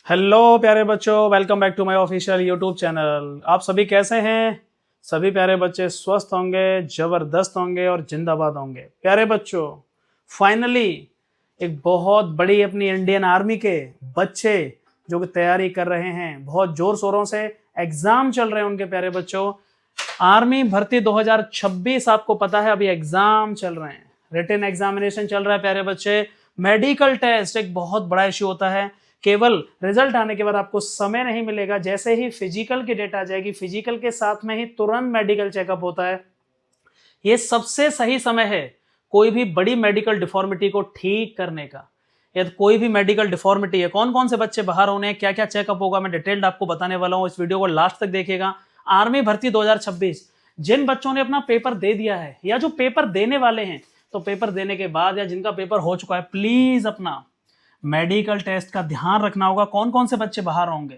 Hello प्यारे बच्चों, welcome back to my official YouTube channel. आप सभी कैसे हैं? सभी प्यारे बच्चे स्वस्थ होंगे, जबरदस्त होंगे और जिंदाबाद होंगे। प्यारे बच्चों, फाइनली एक बहुत बड़ी अपनी इंडियन आर्मी के बच्चे जो कि तैयारी कर रहे हैं, बहुत जोर शोरों से एग्जाम चल रहे हैं उनके। प्यारे बच्चों, आर्मी भर्ती 2026 आपको पता है, अभी एग्जाम चल रहे हैं, रिटन एग्जामिनेशन चल रहा है। प्यारे बच्चे, मेडिकल टेस्ट एक बहुत बड़ा इश्यू होता है। केवल रिजल्ट आने के बाद आपको समय नहीं मिलेगा, जैसे ही फिजिकल की डेट आ जाएगी, फिजिकल के साथ में ही तुरंत मेडिकल चेकअप होता है। ये सबसे सही समय है कोई भी बड़ी मेडिकल डिफॉर्मिटी को ठीक करने का। यदि कोई भी मेडिकल डिफॉर्मिटी है, कौन कौन से बच्चे बाहर होने हैं, क्या क्या चेकअप होगा, मैं डिटेल्ड आपको बताने वाला हूं। इस वीडियो को लास्ट तक देखिएगा। आर्मी भर्ती 2026, जिन बच्चों ने अपना पेपर दे दिया है या जो पेपर देने वाले हैं, तो पेपर देने के बाद या जिनका पेपर हो चुका है, प्लीज अपना मेडिकल टेस्ट का ध्यान रखना होगा। कौन कौन से बच्चे बाहर होंगे,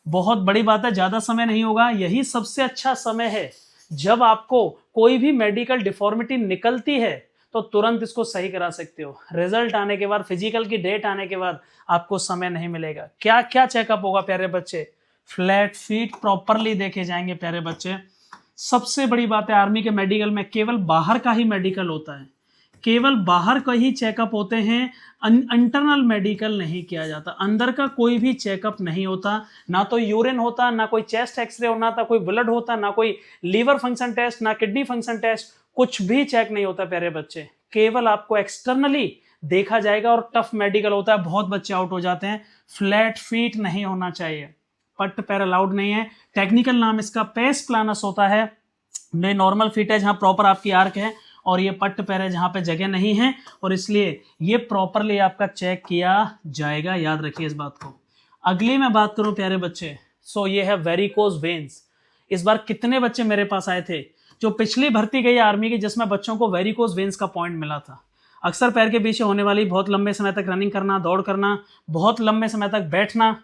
बहुत बड़ी बात है, ज्यादा समय नहीं होगा। यही सबसे अच्छा समय है जब आपको कोई भी मेडिकल डिफॉर्मिटी निकलती है तो तुरंत इसको सही करा सकते हो। रिजल्ट आने के बाद, फिजिकल की डेट आने के बाद आपको समय नहीं मिलेगा। क्या क्या चेकअप होगा प्यारे बच्चे? फ्लैट फीट प्रॉपरली देखे जाएंगे प्यारे बच्चे। सबसे बड़ी बात है, आर्मी के मेडिकल में केवल बाहर का ही मेडिकल होता है, केवल बाहर का ही चेकअप होते हैं। इंटरनल मेडिकल नहीं किया जाता, अंदर का कोई भी चेकअप नहीं होता। ना तो यूरिन होता, ना कोई चेस्ट एक्सरे होना था, कोई ब्लड होता, ना कोई लीवर फंक्शन टेस्ट, ना किडनी फंक्शन टेस्ट, कुछ भी चेक नहीं होता प्यारे बच्चे। केवल आपको एक्सटर्नली देखा जाएगा और टफ मेडिकल होता है, बहुत बच्चे आउट हो जाते हैं। फ्लैट फीट नहीं होना चाहिए, पट्ट पैर अलाउड नहीं है। टेक्निकल नाम इसका पेस प्लानस होता है। नॉर्मल फीट है जहां प्रॉपर आपकी आर्क है, और ये पट्ट पैर है जहां पे जगह नहीं है, और इसलिए ये प्रॉपरली आपका चेक किया जाएगा। याद रखिए इस बात को। अगली मैं बात करूं प्यारे बच्चे, सो ये है वेरिकोज वेन्स। इस बार कितने बच्चे मेरे पास आए थे जो पिछली भर्ती गई आर्मी की, जिसमें बच्चों को वेरिकोज वेन्स का पॉइंट मिला था। अक्सर पैर के पीछे होने वाली, बहुत लंबे समय तक रनिंग करना, दौड़ करना, बहुत लंबे समय तक बैठना,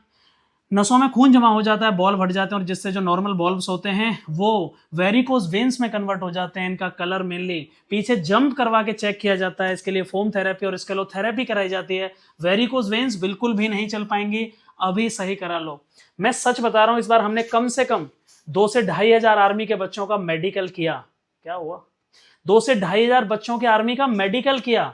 नसों में खून जमा हो जाता है, बॉल फट जाते हैं, और जिससे जो नॉर्मल बॉल्ब्स होते हैं वो वेरिकोज वेन्स में कन्वर्ट हो जाते हैं। इनका कलर मेनली पीछे जंप करवा के चेक किया जाता है। इसके लिए फोम थेरेपी और स्केलोथेरेपी कराई जाती है। वेरिकोज वेन्स बिल्कुल भी नहीं चल पाएंगी, अभी सही करा लो। मैं सच बता रहा हूं, इस बार हमने कम से कम 2 से 2,500 आर्मी के बच्चों का मेडिकल किया। क्या हुआ? 2 से 2,500 बच्चों के आर्मी का मेडिकल किया,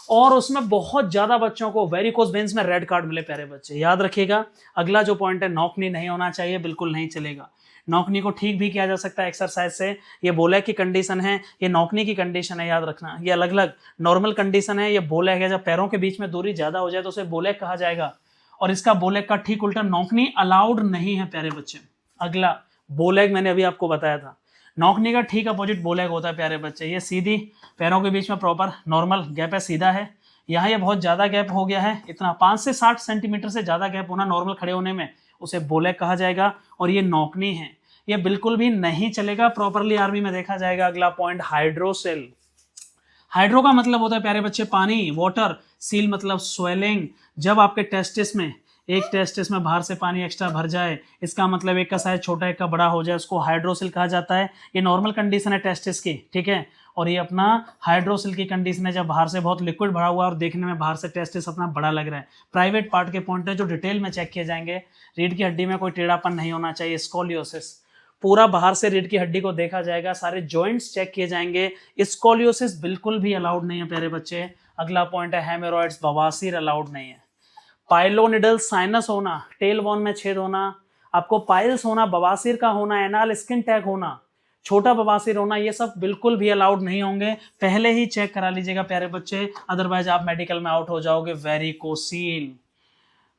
और उसमें बहुत ज्यादा बच्चों को वेरिकोज वेन्स में रेड कार्ड मिले प्यारे बच्चे। याद रखिएगा। अगला जो पॉइंट है, नौकनी नहीं होना चाहिए, बिल्कुल नहीं चलेगा। नौकनी को ठीक भी किया जा सकता है एक्सरसाइज से। ये बोलैक की कंडीशन है, ये नौकनी की कंडीशन है, याद रखना। ये अलग अलग नॉर्मल कंडीशन है। ये बोलैक है, जब पैरों के बीच में दूरी ज्यादा हो जाए तो उसे बोलैक कहा जाएगा, और इसका बोलैक का ठीक उल्टा नौकनी अलाउड नहीं है प्यारे बच्चे। अगला बोलैक मैंने अभी आपको बताया था, नौकनी का ठीक अपोजिट बोलैक होता है प्यारे बच्चे। ये सीधी, पैरों के बीच में प्रॉपर नॉर्मल गैप है, सीधा है। यहाँ ये बहुत ज़्यादा गैप हो गया है, इतना 5 से 60 सेंटीमीटर से ज़्यादा गैप होना नॉर्मल खड़े होने में, उसे बोलैक कहा जाएगा। और ये नौकनी है, ये बिल्कुल भी नहीं चलेगा, प्रॉपरली आर्मी में देखा जाएगा। अगला पॉइंट, हाइड्रोसेल। हाइड्रो का मतलब होता है प्यारे बच्चे पानी, वाटर। सील मतलब स्वेलिंग। जब आपके टेस्टिस में, एक टेस्टिस में बाहर से पानी एक्स्ट्रा भर जाए, इसका मतलब एक का साइज छोटा एक का बड़ा हो जाए, उसको हाइड्रोसिल कहा जाता है। ये नॉर्मल कंडीशन है टेस्टिस की, ठीक है। और ये अपना हाइड्रोसिल की कंडीशन है जब बाहर से बहुत लिक्विड भरा हुआ है और देखने में बाहर से टेस्टिस अपना बड़ा लग रहा है। प्राइवेट पार्ट के पॉइंट है जो डिटेल में चेक किए जाएंगे। रीढ़ की हड्डी में कोई टेढ़ापन नहीं होना चाहिए, स्कोलियोसिस। पूरा बाहर से रीढ़ की हड्डी को देखा जाएगा, सारे जॉइंट्स चेक किए जाएंगे। स्कोलियोसिस बिल्कुल भी अलाउड नहीं है प्यारे बच्चे। अगला पॉइंट है हेमोरॉइड्स, बवासीर अलाउड नहीं है। पाइलोनिडल साइनस होना, टेल वॉन में छेद होना, आपको पाइल्स होना, बवासीर का होना, एनाल स्किन टैग होना, छोटा बवासीर होना, ये सब बिल्कुल भी अलाउड नहीं होंगे। पहले ही चेक करा लीजिएगा प्यारे बच्चे, अदरवाइज आप मेडिकल में आउट हो जाओगे। वेरिकोसील।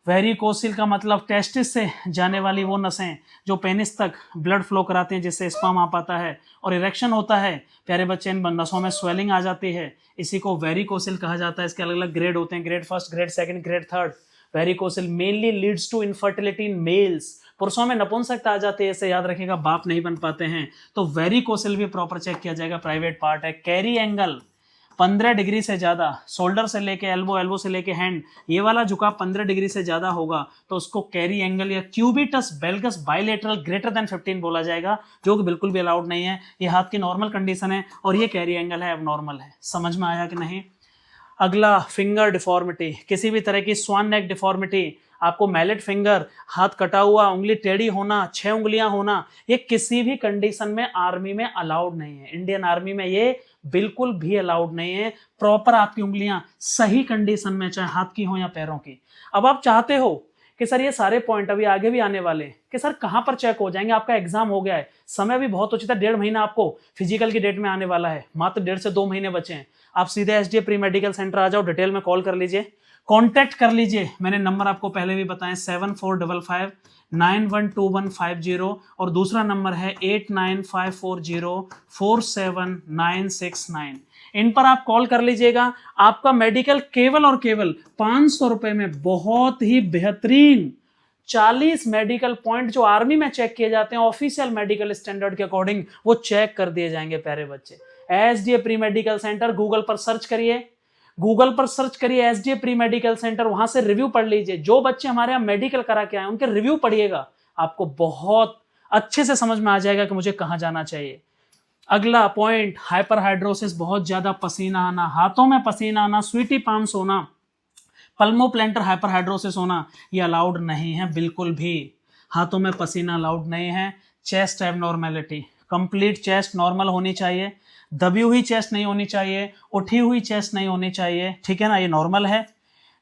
वेरिकोसिल का मतलब टेस्टिस से जाने वाली वो नसें जो पेनिस तक ब्लड फ्लो कराते हैं, जिससे स्पर्म आ पाता है और इरेक्शन होता है प्यारे बच्चे। इन नसों में स्वेलिंग आ जाती है, इसी को वेरिकोसिल कहा जाता है। इसके अलग अलग ग्रेड होते हैं, grade first, grade second, grade third. Varicocele mainly leads to infertility in males. पुरुषों में नपुंसकता आ जाती है, इसे याद रखिएगा, बाप नहीं बन पाते हैं। तो वेरिकोसिल भी प्रॉपर चेक किया जाएगा। प्राइवेट पार्ट है। कैरी एंगल 15 डिग्री से ज़्यादा, शोल्डर से लेके एल्बो, एल्बो से लेके हैंड, ये वाला झुकाव 15 डिग्री से ज़्यादा होगा तो उसको कैरी एंगल या क्यूबिटस बेल्गस बाइलेटरल ग्रेटर देन 15 बोला जाएगा, जो कि बिल्कुल भी अलाउड नहीं है। ये हाथ की नॉर्मल कंडीशन है और ये कैरी एंगल है, अब नॉर्मल है। समझ में आया कि नहीं? अगला, फिंगर डिफॉर्मिटी, किसी भी तरह की स्वान नेक डिफॉर्मिटी, आपको मैलेट फिंगर, हाथ कटा हुआ, उंगली टेढ़ी होना, 6 उंगलियां होना, ये किसी भी कंडीशन में आर्मी में अलाउड नहीं है। इंडियन आर्मी में ये बिल्कुल भी अलाउड नहीं है। प्रॉपर आपकी उंगलियां सही कंडीशन में, चाहे हाथ की हो या पैरों की। अब आप चाहते हो कि सर ये सारे पॉइंट अभी आगे भी आने वाले हैं कि सर कहां पर चेक हो जाएंगे, आपका एग्जाम हो गया है, समय भी बहुत उचित है, 1.5 महीना आपको फिजिकल की डेट में आने वाला है, मात्र 1.5 से 2 महीने बचे हैं। आप सीधे एसडीए प्री मेडिकल सेंटर आ जाओ, डिटेल में कॉल कर लीजिए, कॉन्टैक्ट कर लीजिए। मैंने नंबर आपको पहले भी बताया 7455912150 और दूसरा नंबर है 8954047969। इन पर आप कॉल कर लीजिएगा। आपका मेडिकल केवल और केवल 500 रुपए में बहुत ही बेहतरीन 40 मेडिकल पॉइंट जो आर्मी में चेक किए जाते हैं ऑफिशियल मेडिकल स्टैंडर्ड के अकॉर्डिंग, वो चेक कर दिए जाएंगे प्यारे बच्चे। SDA pre medical centre Google पर सर्च करिए, गूगल पर सर्च करिए एसडीए प्री मेडिकल सेंटर, वहां से रिव्यू पढ़ लीजिए। जो बच्चे हमारे यहाँ मेडिकल करा के आए उनके रिव्यू पढ़िएगा, आपको बहुत अच्छे से समझ में आ जाएगा कि मुझे कहां जाना चाहिए। अगला पॉइंट, हाइपरहाइड्रोसिस, बहुत ज्यादा पसीना आना, हाथों में पसीना आना, स्वीटी पाम्स होना, पल्मोप्लेंटर हाइपरहाइड्रोसिस होना, ये अलाउड नहीं है बिल्कुल भी। हाथों में पसीना अलाउड नहीं है। Chest abnormality, complete chest normal होनी चाहिए, दबी हुई चेस्ट नहीं होनी चाहिए, उठी हुई चेस्ट नहीं होनी चाहिए, ठीक है ना, ये नॉर्मल है।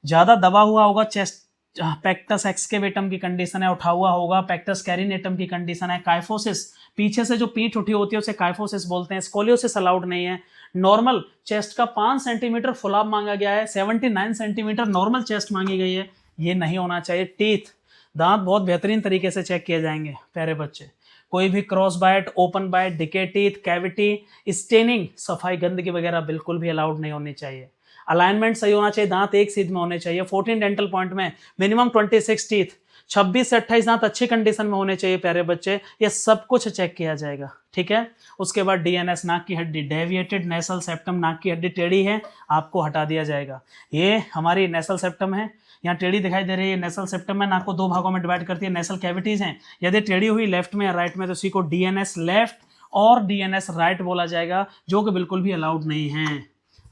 ज्यादा दबा हुआ होगा चेस्ट, पेक्टस एक्सकेवेटम की कंडीशन है, उठा हुआ होगा, पेक्टस कैरिनेटम की कंडीशन है, काइफोसिस, पीछे से जो पीठ उठी होती है उसे काइफोसिस बोलते हैं, स्कोलियोसिस अलाउड नहीं है। नॉर्मल चेस्ट का 5 सेंटीमीटर फुलाव मांगा गया है, 79 सेंटीमीटर नॉर्मल चेस्ट मांगी गई है, ये नहीं होना चाहिए। टीथ, दांत बहुत बेहतरीन तरीके से चेक किए जाएंगे प्यारे बच्चे। कोई भी cross bite, open bite, decay teeth, cavity, staining, सफाई, गंदगी वगैरह बिल्कुल भी अलाउड नहीं होनी चाहिए। अलाइनमेंट सही होना चाहिए, दांत एक सीध में होने चाहिए। 14 डेंटल पॉइंट में मिनिमम 26 टीथ, 26 से 28 दांत अच्छी कंडीशन में होने चाहिए प्यारे बच्चे। ये सब कुछ चेक किया जाएगा, ठीक है। उसके बाद डीएनएस, नाक की हड्डी, डेविएटेड नेसल सेप्टम, नाक की हड्डी टेढ़ी है, आपको हटा दिया जाएगा। ये हमारी नेसल सेप्टम है, यहाँ टेढ़ी दिखाई दे रही है, नेसल सेप्टम में, नाक को 2 भागों में डिवाइड करती है, नेसल कैविटीज हैं। यदि टेढ़ी हुई लेफ्ट में या राइट में तो इसी को डीएनएस लेफ्ट और डीएनएस राइट बोला जाएगा, जो कि बिल्कुल भी अलाउड नहीं है।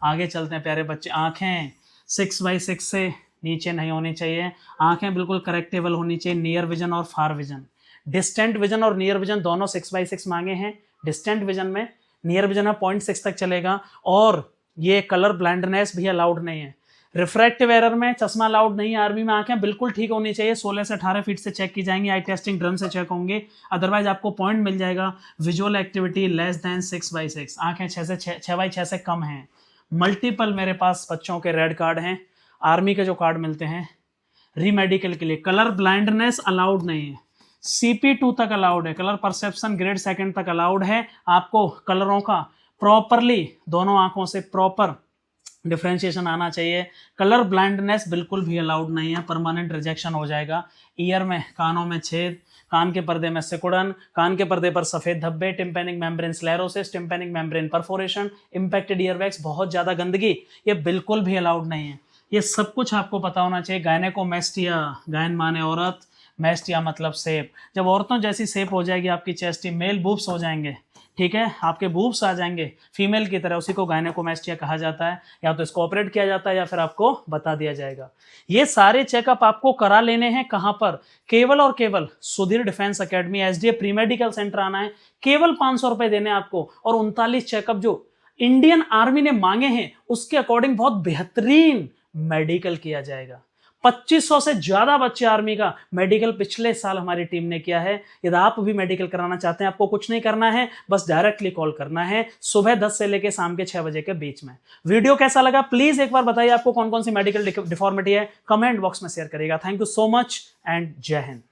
आगे चलते हैं प्यारे बच्चे। आंखें 6/6 से नीचे नहीं होनी चाहिए, आंखें बिल्कुल करेक्टेबल होनी चाहिए, नियर विजन और फार विजन। डिस्टेंट विजन और नियर विजन दोनों 6/6 मांगे हैं। डिस्टेंट विजन में, नियर विजन में 0.6 तक चलेगा, और ये कलर ब्लाइंडनेस भी अलाउड नहीं है। रिफ्रैक्टिव एरर में चश्मा अलाउड नहीं है आर्मी में। आंखें बिल्कुल ठीक होनी चाहिए, 16 से 18 फीट से चेक की जाएंगी, आई टेस्टिंग ड्रम से चेक होंगे, अदरवाइज आपको पॉइंट मिल जाएगा। विजुअल एक्टिविटी लेस देन 6/6, आंखें 6/6 से कम हैं। मल्टीपल मेरे पास बच्चों के रेड कार्ड हैं, आर्मी के जो कार्ड मिलते हैं रीमेडिकल के लिए। कलर ब्लाइंडनेस अलाउड नहीं है, CP2 तक अलाउड है, कलर परसेप्शन ग्रेड 2 तक अलाउड है। आपको कलरों का प्रॉपरली दोनों आंखों से प्रॉपर डिफ्रेंशिएशन आना चाहिए। कलर ब्लाइंडनेस बिल्कुल भी अलाउड नहीं है, परमानेंट रिजेक्शन हो जाएगा। ईयर में, कानों में छेद, कान के पर्दे में सिकुड़न, कान के पर्दे पर सफेद धब्बे, tympanic membrane sclerosis, tympanic membrane perforation, impacted earwax, बहुत ज्यादा गंदगी, ये बिल्कुल भी अलाउड नहीं है। ये सब कुछ आपको पता होना चाहिए। गायनेकोमेस्टिया, गायन माने औरत, मेस्टिया मतलब सेप, जब औरतों जैसी सेप हो जाएगी आपकी चेस्ट, मेल बूब्स हो जाएंगे, ठीक है, आपके बूब्स आ जाएंगे फीमेल की तरह, उसी को गायनेकोमेस्टिया कहा जाता है। या तो इसको ऑपरेट किया जाता है या फिर आपको बता दिया जाएगा। ये सारे चेकअप आपको करा लेने हैं कहां पर, केवल और केवल Sudhir defence academy SDA pre medical centre आना है। केवल 500 रुपए देने आपको, और 39 चेकअप जो इंडियन आर्मी ने मांगे हैं उसके अकॉर्डिंग बहुत बेहतरीन मेडिकल किया जाएगा। 2500 से ज्यादा बच्चे आर्मी का मेडिकल पिछले साल हमारी टीम ने किया है। यदि आप भी मेडिकल कराना चाहते हैं, आपको कुछ नहीं करना है, बस डायरेक्टली कॉल करना है सुबह 10 से लेकर शाम के 6 बजे के बीच में। वीडियो कैसा लगा प्लीज एक बार बताइए, आपको कौन कौन सी मेडिकल डिफॉर्मिटी है, कमेंट बॉक्स में शेयर करिएगा। Thank you so much and जय हिंद।